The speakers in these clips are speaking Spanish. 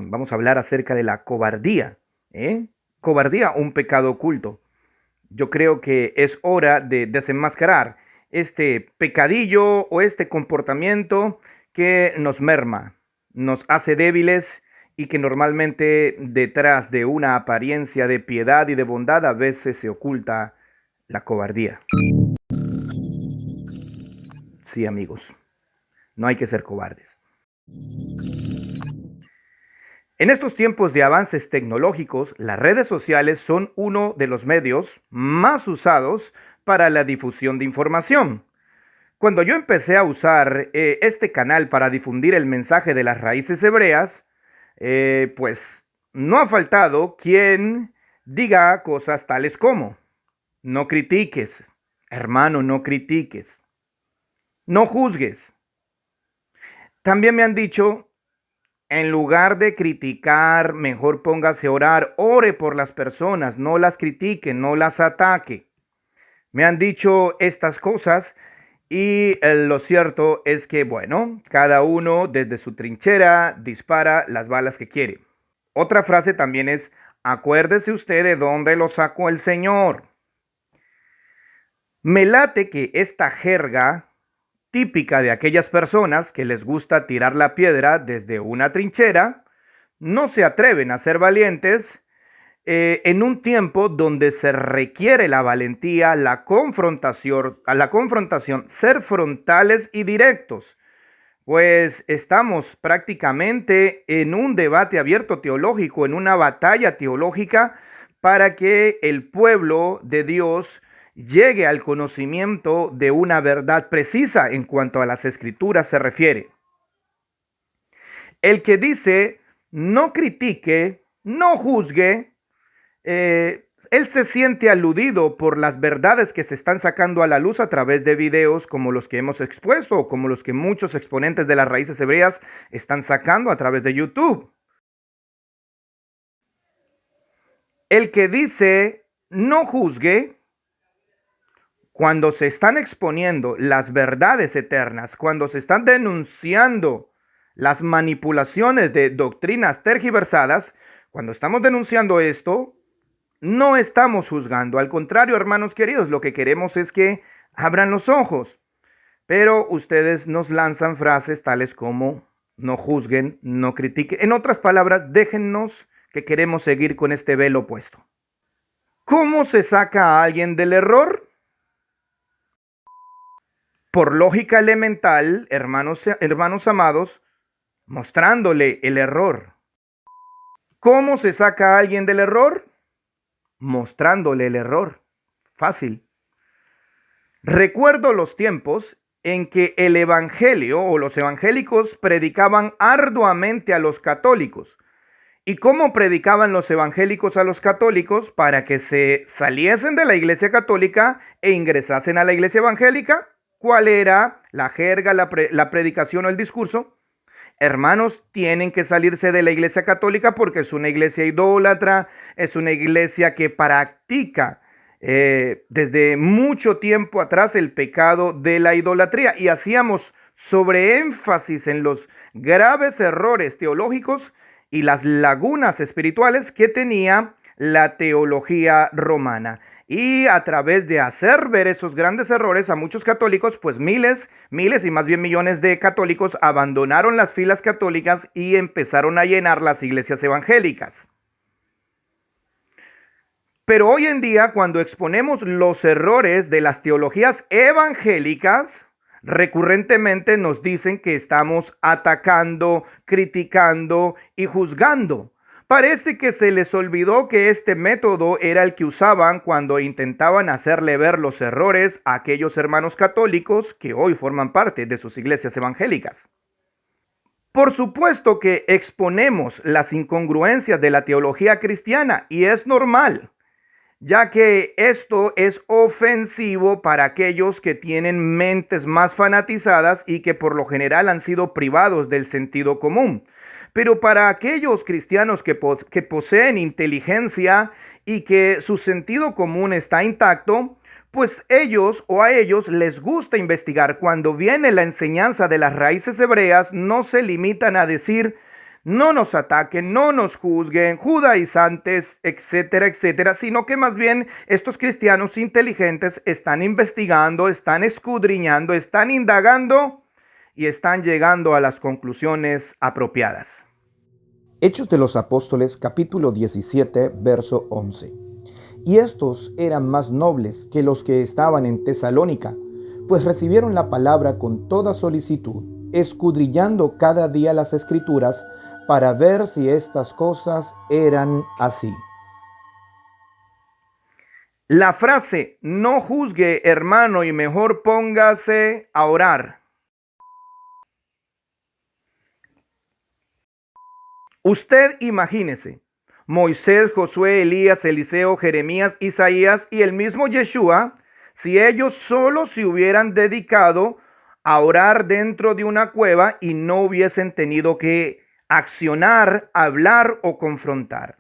Vamos a hablar acerca de la cobardía. ¿Eh? Cobardía, un pecado oculto. Yo creo que es hora de desenmascarar este pecadillo o este comportamiento que nos merma, nos hace débiles y que normalmente detrás de una apariencia de piedad y de bondad a veces se oculta la cobardía. Sí, amigos, no hay que ser cobardes. En estos tiempos de avances tecnológicos, las redes sociales son uno de los medios más usados para la difusión de información. Cuando yo empecé a usar este canal para difundir el mensaje de las raíces hebreas, pues no ha faltado quien diga cosas tales como, no critiques, hermano, no critiques, no juzgues. También me han dicho, en lugar de criticar, mejor póngase a orar, ore por las personas, no las critique, no las ataque. Me han dicho estas cosas y lo cierto es que, bueno, cada uno desde su trinchera dispara las balas que quiere. Otra frase también es, acuérdese usted de dónde lo sacó el Señor. Me late que esta jerga típica de aquellas personas que les gusta tirar la piedra desde una trinchera, no se atreven a ser valientes en un tiempo donde se requiere la valentía, la confrontación, ser frontales y directos, pues estamos prácticamente en un debate abierto teológico, en una batalla teológica para que el pueblo de Dios llegue al conocimiento de una verdad precisa en cuanto a las escrituras se refiere. El que dice, no critique, no juzgue, él se siente aludido por las verdades que se están sacando a la luz a través de videos como los que hemos expuesto o como los que muchos exponentes de las raíces hebreas están sacando a través de YouTube. El que dice no juzgue, cuando se están exponiendo las verdades eternas, cuando se están denunciando las manipulaciones de doctrinas tergiversadas, cuando estamos denunciando esto, no estamos juzgando. Al contrario, hermanos queridos, lo que queremos es que abran los ojos. Pero ustedes nos lanzan frases tales como no juzguen, no critiquen. En otras palabras, déjennos que queremos seguir con este velo puesto. ¿Cómo se saca a alguien del error? Por lógica elemental, hermanos amados, mostrándole el error. ¿Cómo se saca a alguien del error? Mostrándole el error. Fácil. Recuerdo los tiempos en que el evangelio o los evangélicos predicaban arduamente a los católicos. ¿Y cómo predicaban los evangélicos a los católicos para que se saliesen de la iglesia católica e ingresasen a la iglesia evangélica? ¿Cuál era la jerga, la predicación o el discurso? Hermanos, tienen que salirse de la iglesia católica porque es una iglesia idólatra, es una iglesia que practica desde mucho tiempo atrás el pecado de la idolatría y hacíamos sobreénfasis en los graves errores teológicos y las lagunas espirituales que tenía la teología romana. Y a través de hacer ver esos grandes errores a muchos católicos, pues miles y más bien millones de católicos abandonaron las filas católicas y empezaron a llenar las iglesias evangélicas. Pero hoy en día, cuando exponemos los errores de las teologías evangélicas, recurrentemente nos dicen que estamos atacando, criticando y juzgando. Parece que se les olvidó que este método era el que usaban cuando intentaban hacerle ver los errores a aquellos hermanos católicos que hoy forman parte de sus iglesias evangélicas. Por supuesto que exponemos las incongruencias de la teología cristiana y es normal, ya que esto es ofensivo para aquellos que tienen mentes más fanatizadas y que por lo general han sido privados del sentido común. Pero para aquellos cristianos que poseen inteligencia y que su sentido común está intacto, Pues a ellos les gusta investigar. Cuando viene la enseñanza de las raíces hebreas, no se limitan a decir, no nos ataquen, no nos juzguen, judaizantes, etcétera, etcétera, sino que más bien estos cristianos inteligentes están investigando, están escudriñando, están indagando y están llegando a las conclusiones apropiadas. Hechos de los Apóstoles, capítulo 17, verso 11. Y estos eran más nobles que los que estaban en Tesalónica, pues recibieron la palabra con toda solicitud, escudriñando cada día las Escrituras para ver si estas cosas eran así. La frase, no juzgue, hermano, y mejor póngase a orar. Usted imagínese, Moisés, Josué, Elías, Eliseo, Jeremías, Isaías y el mismo Yeshua, si ellos solo se hubieran dedicado a orar dentro de una cueva y no hubiesen tenido que accionar, hablar o confrontar.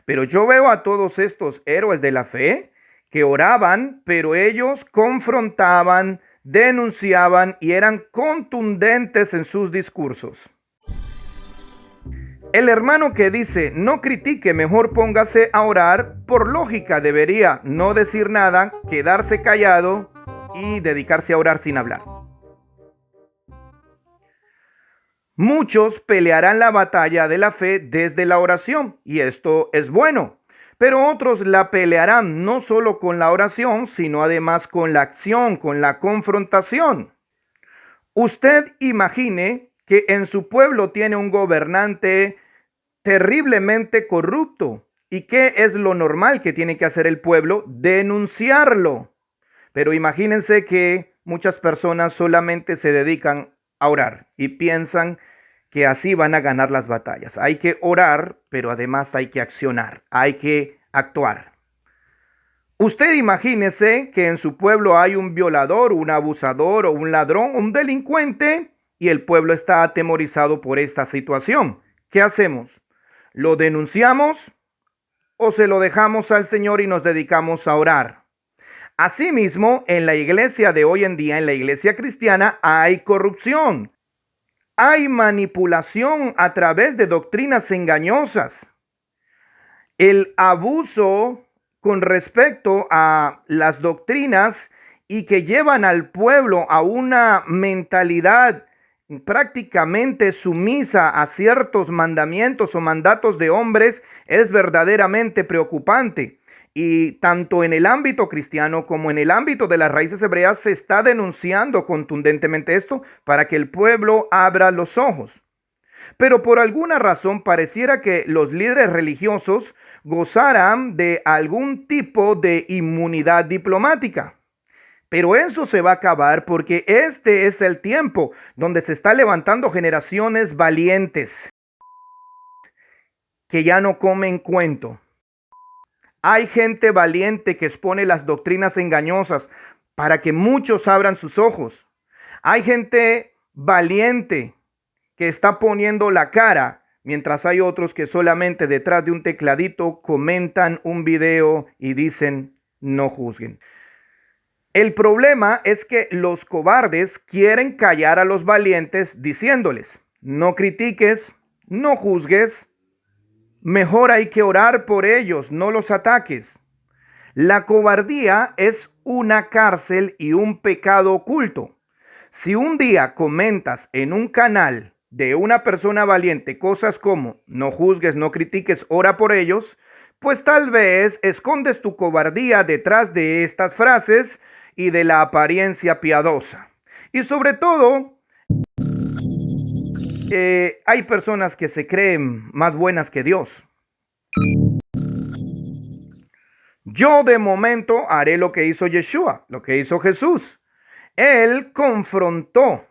Pero yo veo a todos estos héroes de la fe que oraban, pero ellos confrontaban, denunciaban y eran contundentes en sus discursos. El hermano que dice no critique, mejor póngase a orar, por lógica debería no decir nada, quedarse callado y dedicarse a orar sin hablar. Muchos pelearán la batalla de la fe desde la oración, y esto es bueno, pero otros la pelearán no solo con la oración, sino además con la acción, con la confrontación. Usted imagine que en su pueblo tiene un gobernante terriblemente corrupto. ¿Y qué es lo normal que tiene que hacer el pueblo? Denunciarlo. Pero imagínense que muchas personas solamente se dedican a orar y piensan que así van a ganar las batallas. Hay que orar, pero además hay que accionar, hay que actuar. Usted imagínese que en su pueblo hay un violador, un abusador o un ladrón, un delincuente, y el pueblo está atemorizado por esta situación. ¿Qué hacemos? ¿Lo denunciamos o se lo dejamos al Señor y nos dedicamos a orar? Asimismo, en la iglesia de hoy en día, en la iglesia cristiana, hay corrupción. Hay manipulación a través de doctrinas engañosas. El abuso con respecto a las doctrinas y que llevan al pueblo a una mentalidad prácticamente sumisa a ciertos mandamientos o mandatos de hombres es verdaderamente preocupante. Y tanto en el ámbito cristiano como en el ámbito de las raíces hebreas se está denunciando contundentemente esto para que el pueblo abra los ojos. Pero por alguna razón pareciera que los líderes religiosos gozaran de algún tipo de inmunidad diplomática. Pero eso se va a acabar porque este es el tiempo donde se está levantando generaciones valientes que ya no comen cuento. Hay gente valiente que expone las doctrinas engañosas para que muchos abran sus ojos. Hay gente valiente que está poniendo la cara, mientras hay otros que solamente detrás de un tecladito comentan un video y dicen no juzguen. El problema es que los cobardes quieren callar a los valientes diciéndoles, no critiques, no juzgues, mejor hay que orar por ellos, no los ataques. La cobardía es una cárcel y un pecado oculto. Si un día comentas en un canal de una persona valiente cosas como no juzgues, no critiques, ora por ellos, pues tal vez escondes tu cobardía detrás de estas frases y de la apariencia piadosa. Y sobre todo, hay personas que se creen más buenas que Dios. Yo de momento haré lo que hizo Yeshua, lo que hizo Jesús. Él confrontó,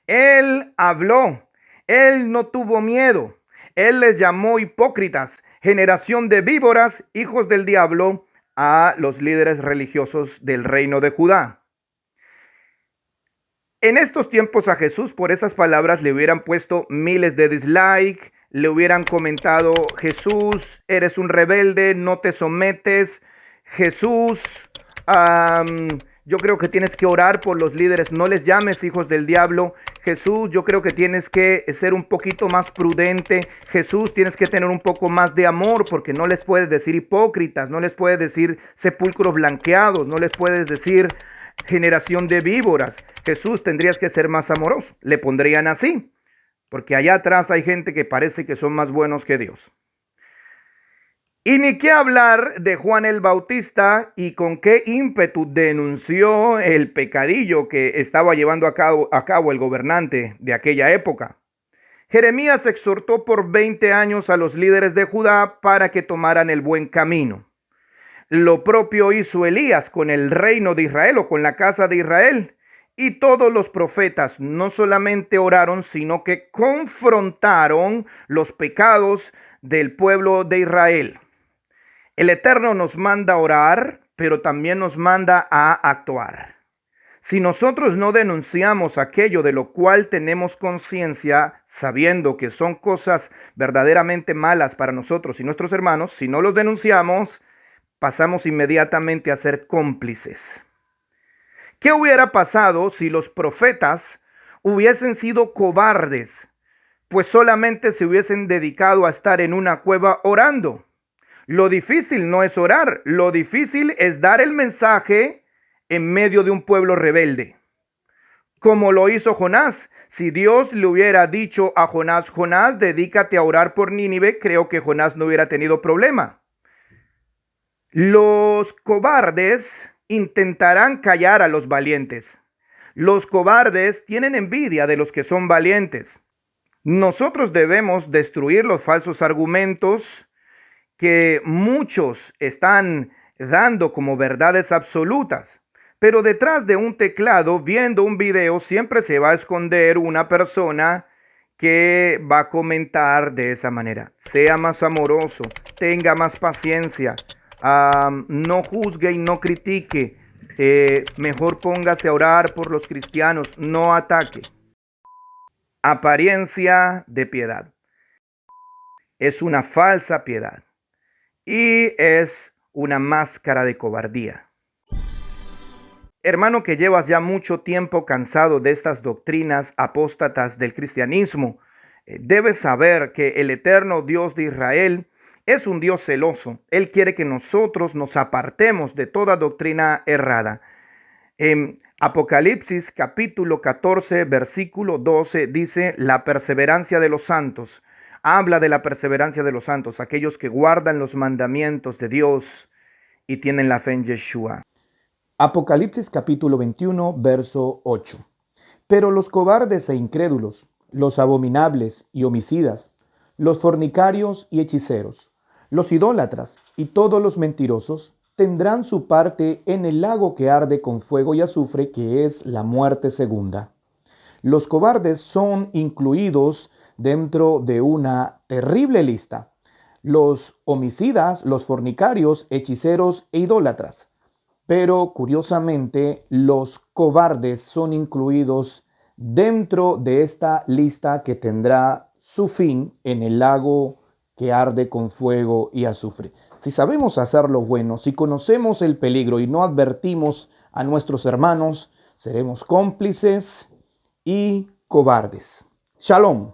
él habló, él no tuvo miedo. Él les llamó hipócritas, generación de víboras, hijos del diablo, a los líderes religiosos del reino de Judá. En estos tiempos a Jesús por esas palabras le hubieran puesto miles de dislike, le hubieran comentado, Jesús, eres un rebelde, no te sometes, Jesús, Yo creo que tienes que orar por los líderes, no les llames hijos del diablo. Jesús, yo creo que tienes que ser un poquito más prudente. Jesús, tienes que tener un poco más de amor, porque no les puedes decir hipócritas, no les puedes decir sepulcros blanqueados, no les puedes decir generación de víboras. Jesús, tendrías que ser más amoroso. Le pondrían así, porque allá atrás hay gente que parece que son más buenos que Dios. Y ni qué hablar de Juan el Bautista y con qué ímpetu denunció el pecadillo que estaba llevando a cabo el gobernante de aquella época. Jeremías exhortó por 20 años a los líderes de Judá para que tomaran el buen camino. Lo propio hizo Elías con el reino de Israel o con la casa de Israel. Y todos los profetas no solamente oraron, sino que confrontaron los pecados del pueblo de Israel. El Eterno nos manda a orar, pero también nos manda a actuar. Si nosotros no denunciamos aquello de lo cual tenemos conciencia, sabiendo que son cosas verdaderamente malas para nosotros y nuestros hermanos, si no los denunciamos, pasamos inmediatamente a ser cómplices. ¿Qué hubiera pasado si los profetas hubiesen sido cobardes, pues solamente se hubiesen dedicado a estar en una cueva orando? Lo difícil no es orar, lo difícil es dar el mensaje en medio de un pueblo rebelde. Como lo hizo Jonás. Si Dios le hubiera dicho a Jonás, Jonás, dedícate a orar por Nínive, creo que Jonás no hubiera tenido problema. Los cobardes intentarán callar a los valientes. Los cobardes tienen envidia de los que son valientes. Nosotros debemos destruir los falsos argumentos que muchos están dando como verdades absolutas. Pero detrás de un teclado, viendo un video, siempre se va a esconder una persona que va a comentar de esa manera. Sea más amoroso, tenga más paciencia, no juzgue y no critique. Mejor póngase a orar por los cristianos, no ataque. Apariencia de piedad. Es una falsa piedad. Y es una máscara de cobardía. Hermano que llevas ya mucho tiempo cansado de estas doctrinas apóstatas del cristianismo, debes saber que el eterno Dios de Israel es un Dios celoso. Él quiere que nosotros nos apartemos de toda doctrina errada. En Apocalipsis capítulo 14, versículo 12 dice: la perseverancia de los santos. Habla de la perseverancia de los santos, aquellos que guardan los mandamientos de Dios y tienen la fe en Yeshua. Apocalipsis capítulo 21, verso 8. Pero los cobardes e incrédulos, los abominables y homicidas, los fornicarios y hechiceros, los idólatras y todos los mentirosos tendrán su parte en el lago que arde con fuego y azufre, que es la muerte segunda. Los cobardes son incluidos dentro de una terrible lista: los homicidas, los fornicarios, hechiceros e idólatras. Pero curiosamente, los cobardes son incluidos dentro de esta lista que tendrá su fin en el lago que arde con fuego y azufre. Si sabemos hacer lo bueno, si conocemos el peligro y no advertimos a nuestros hermanos, seremos cómplices y cobardes. Shalom.